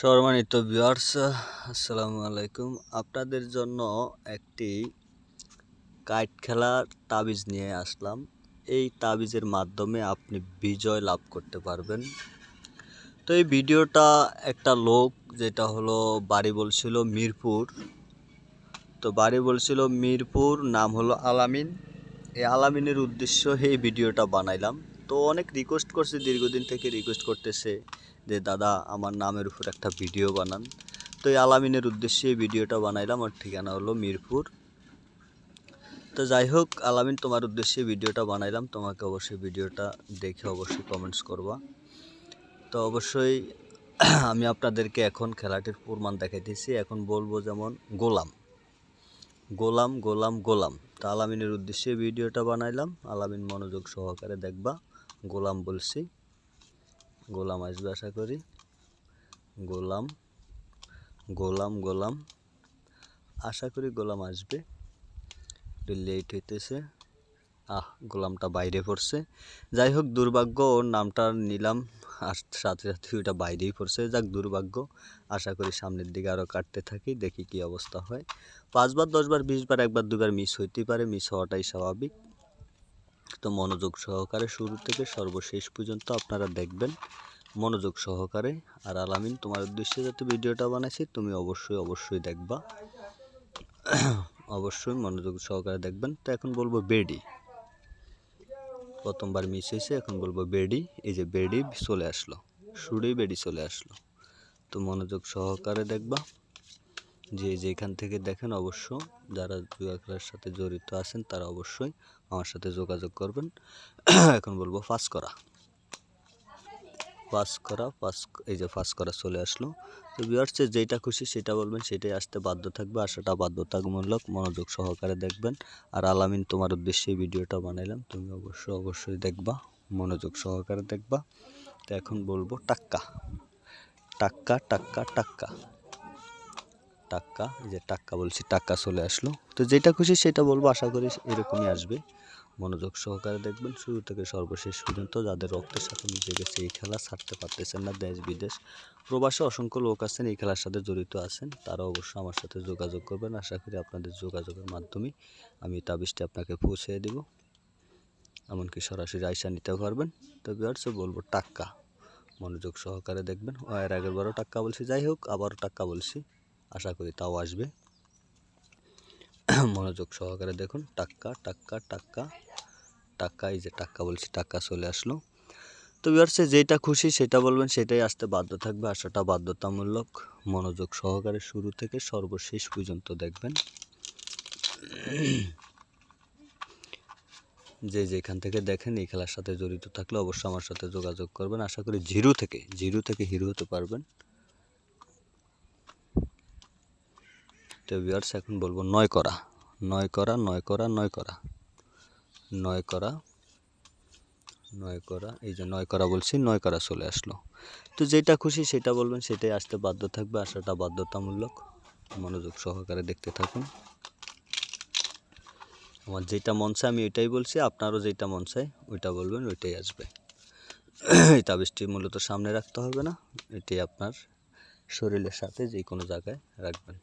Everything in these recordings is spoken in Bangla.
সম্মানিত ভিউয়ার্স, আসসালামু আলাইকুম। আপনাদের জন্য একটি কাইট খেলার তাবিজ নিয়ে আসলাম। এই তাবিজের মাধ্যমে আপনি বিজয় লাভ করতে পারবেন। তো এই ভিডিওটা একটা লোক, যেটা হলো বাড়ি বলছিল মিরপুর, তো বাড়ি বলছিল মিরপুর, নাম হলো আলামিন। এই আলামিনের উদ্দেশ্য এই ভিডিওটা বানাইলাম। তো অনেক রিকোয়েস্ট করছে, দীর্ঘদিন থেকে রিকোয়েস্ট করতেছে যে দাদা আমার নামের উপর একটা ভিডিও বানান। তো এই আলামিনের উদ্দেশ্যে এই ভিডিওটা বানাইলাম। আর ঠিকানা হলো মিরপুর। তো যাই হোক, আলামিন তোমার উদ্দেশ্যে ভিডিওটা বানাইলাম। তোমাকে অবশ্যই ভিডিওটা দেখে অবশ্যই কমেন্টস করবা। তো অবশ্যই আমি আপনাদেরকে এখন খেলাটির প্রমাণ দেখাইতেছি। এখন বলবো যেমন গোলাম গোলাম গোলাম গোলাম। তো আলামিনের উদ্দেশ্যে ভিডিওটা বানাইলাম। আলামিন মনোযোগ সহকারে দেখবা। গোলাম বলছি, গোলাম আসবে আশা করি। গোলাম গোলাম গোলাম, আশা করি গোলাম আসবে। একটু লেট হইতেছে। গোলামটা বাইরে পড়ছে। যাই হোক, দুর্ভাগ্য, ওর নামটা নিলাম আর সাথে সাথে ওইটা বাইরেই পড়ছে। যাক, দুর্ভাগ্য। আশা করি সামনের দিকে আরও কাটতে থাকি, দেখি কি অবস্থা হয়। 5 বার 10 বার 20 বার 1 বার 2 বার মিস হইতেই পারে, মিস হওয়াটাই স্বাভাবিক। তো মনোযোগ সহকারে শুরু থেকে সর্বশেষ পর্যন্ত আপনারা দেখবেন, মনোযোগ সহকারে। আর আলামিন তোমার উদ্দেশ্যে যাতে ভিডিওটা বানাইছি, তুমি অবশ্যই দেখবা, অবশ্যই মনোযোগ সহকারে দেখবেন। তো এখন বলবো বেডি। প্রথমবার মিস হয়েছে, এখন বলবো বেডি। এই যে বেডি চলে আসলো, সুরেই বেডি চলে আসলো। তো মনোযোগ সহকারে দেখবা। যেখান থেকে দেখেন, অবশ্য যারা জুয়া খেলার সাথে জড়িত আছেন তারা অবশ্যই আমার সাথে যোগাযোগ করবেন। এখন বলবো ফাঁস করা। এই যে ফাঁস করা চলে আসলো। তো ভিউয়ার্স, যেটা খুশি সেটা বলবেন, সেটাই আসতে বাধ্য থাকবে, আসাটা বাধ্যতামূলক। মনোযোগ সহকারে দেখবেন। আর আলামিন তোমার উদ্দেশ্যে ভিডিওটা বানাইলাম, তুমি অবশ্যই দেখবা, মনোযোগ সহকারে দেখবা। তো এখন বলবো টাক্কা টাক্কা টাক্কা টাক্কা টাক্কা। এই যে টাক্কা বলছি, টাক্কা চলে আসলো। তো যেটা খুশি সেটা বলবো, আশা করি এরকমই আসবে। মনোযোগ সহকারে দেখবেন শুরু থেকে সর্বশেষ পর্যন্ত। যাদের রক্তের সাথে মিশে গেছে, এই খেলা ছাড়তে পারতেছেন না, দেশ বিদেশ প্রবাসে অসংখ্য লোক আছেন এই খেলার সাথে জড়িত আছেন, তারা অবশ্যই আমার সাথে যোগাযোগ করবেন। আশা করি আপনাদের যোগাযোগের মাধ্যমে আমি তাবিজটি আপনাকে পৌঁছে দেব, এমনকি সরাসরি আইসা নিতে পারবেন। তো ভিউয়ার্স, বলবো টাক্কা। মনোযোগ সহকারে দেখবেন। এর আগেরবারও টাক্কা বলছি, যাই হোক আবারও টাক্কা বলছি, আশা করি তাও আসবে। মনোযোগ সহকারে দেখুন। টাক্কা টাক্কা টাক্কা টাক্কা। এই যে টাক্কা বলছি, টাক্কা চলে আসলো। তো ভিউয়ার্স, যেটা খুশি সেটা বলবেন, সেটাই আসতে বাধ্য থাকবে, আসাটা বাধ্যতামূলক। মনোযোগ সহকারে শুরু থেকে সর্বশেষ পর্যন্ত দেখবেন। যেখান থেকে দেখেন, এই খেলার সাথে জড়িত থাকলে অবশ্যই আমার সাথে যোগাযোগ করবেন। আশা করি জিরো থেকে হিরো হতে পারবেন। তো ভিউয়ার্স, এখন বলবো নয় করা। এই যে নয় করা বলছি, নয় করা চলে আসলো। তো যেটা খুশি সেটা বলবেন, সেটাই আসতে বাধ্য থাকবে, আসাটা বাধ্যতামূলক। মনোযোগ সহকারে দেখতে থাকুন। আমার যেটা মন চায় আমি ওইটাই বলছি, আপনারও যেটা মন চায় ওইটা বলবেন, ওইটাই আসবে। এই তাবিজটি মূলত সামনে রাখতে হবে না, এটি আপনার শরীরের সাথে যে কোনো জায়গায় রাখবেন।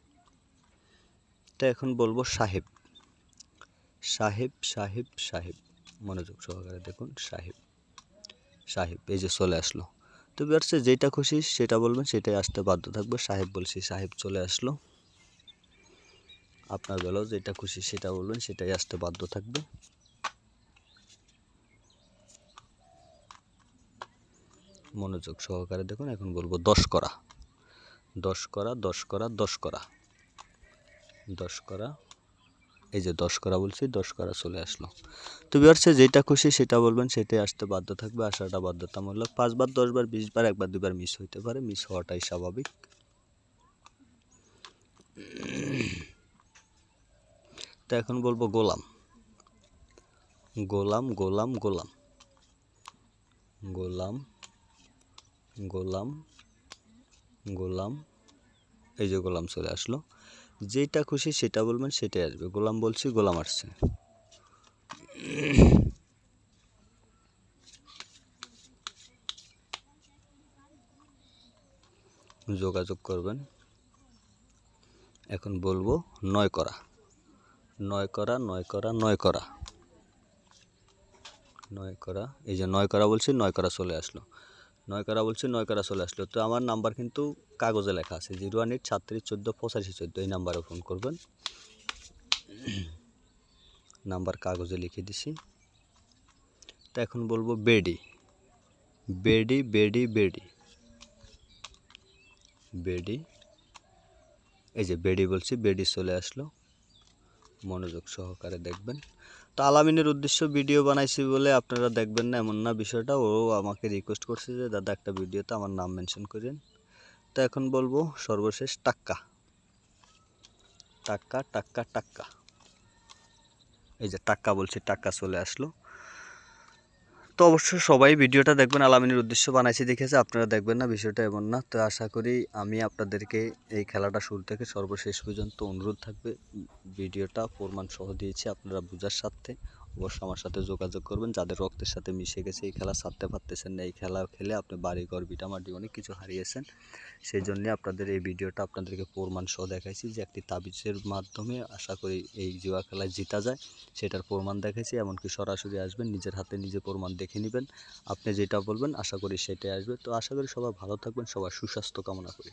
তো এখন বলবো সাহেব। মনোযোগ সহকারে দেখুন। সাহেব এই যে চলে আসলো। তো ভিউয়ার্স, যেটা খুশি সেটা বলবেন, সেটাই আসতে বাধ্য থাকবে। সাহেব বলছি, সাহেব চলে আসলো। আপনার বেলাও যেটা খুশি সেটা বলবেন, সেটাই আসতে বাধ্য থাকবে। মনোযোগ সহকারে দেখুন। এখন বলবো 10 করা। এই যে 10 করা বলছি, 10 করা চলে আসলো। তো ভিউয়ার্স, যেটা খুশি সেটা বলবেন, সেটাই আসতে বাধ্য থাকবে, আসাটা বাধ্যতামূলক। 5 বার 10 বার 20 বার 1 বার 2 বার মিস হইতে পারে, মিস হওয়াটাই স্বাভাবিক। তো এখন বলবো গোলাম। এই যে গোলাম চলে আসলো। যেটা খুশি সেটা বলবেন, সেটাই আসবে। গোলাম বলছি, গোলাম আসছে। যোগাযোগ করবেন। এখন বলবো 9 করা 9 করা 9 করা 9 করা 9 করা, এই যে 9 করা বলছি 9 করা চলে আসলো, 9 করা বলছি 9 করা চলে আসলো। তো আমার নাম্বার কিন্তু কাগজে লেখা আছে 018 36 14 85 14, এই নাম্বারে ফোন করবেন। নাম্বার কাগজে লিখে দিছি। তো এখন বলবো বেডি বেডি বেডি বেডি বেডি, এই যে বেডি বলছি, বেডি চলে আসলো। মনোযোগ সহকারে দেখবেন। তো আলামিনের উদ্দেশ্য ভিডিও বানাইছি বলে আপনারা দেখবেন না এমন না বিষয়টা, ও আমাকে রিকোয়েস্ট করছে যে দাদা একটা ভিডিওতে আমার নাম মেনশন করেন। তো এখন বলবো সর্বশেষ টাক্কা টাক্কা টাক্কা টাক্কা, এই যে টাক্কা বলছি, টাক্কা চলে আসলো। তো অবশ্যই সবাই ভিডিওটা দেখবেন, আলামিনের উদ্দেশ্য বানাইছি দেখেছে, আপনারা দেখবেন না বিষয়টা এমন না। তো আশা করি আমি আপনাদেরকে এই খেলাটা শুরু থেকে সর্বশেষ পর্যন্ত অনুরোধ থাকবে, ভিডিওটা প্রমাণ সহ দিয়েছি আপনারা বোঝার সাথে অবশ্যই আমার সাথে যোগাযোগ করবেন। যাদের রক্তের সাথে মিশে গেছে, এই খেলা ছাড়তে পারতেছেন না, এই খেলা খেলে আপনি বাড়িঘর ভিটামাটি অনেক কিছু হারিয়েছেন, সেই জন্যে আপনাদের এই ভিডিওটা আপনাদেরকে প্রমাণ সহ দেখাইছি যে একটি তাবিজের মাধ্যমে আশা করি এই জুয়া খেলায় জিতা যায়, সেটার প্রমাণ দেখাইছি। এমনকি সরাসরি আসবেন, নিজের হাতে নিজে প্রমাণ দেখে নেবেন, আপনি যেটা বলবেন আশা করি সেটাই আসবে। তো আশা করি সবাই ভালো থাকবেন, সবার সুস্বাস্থ্য কামনা করি।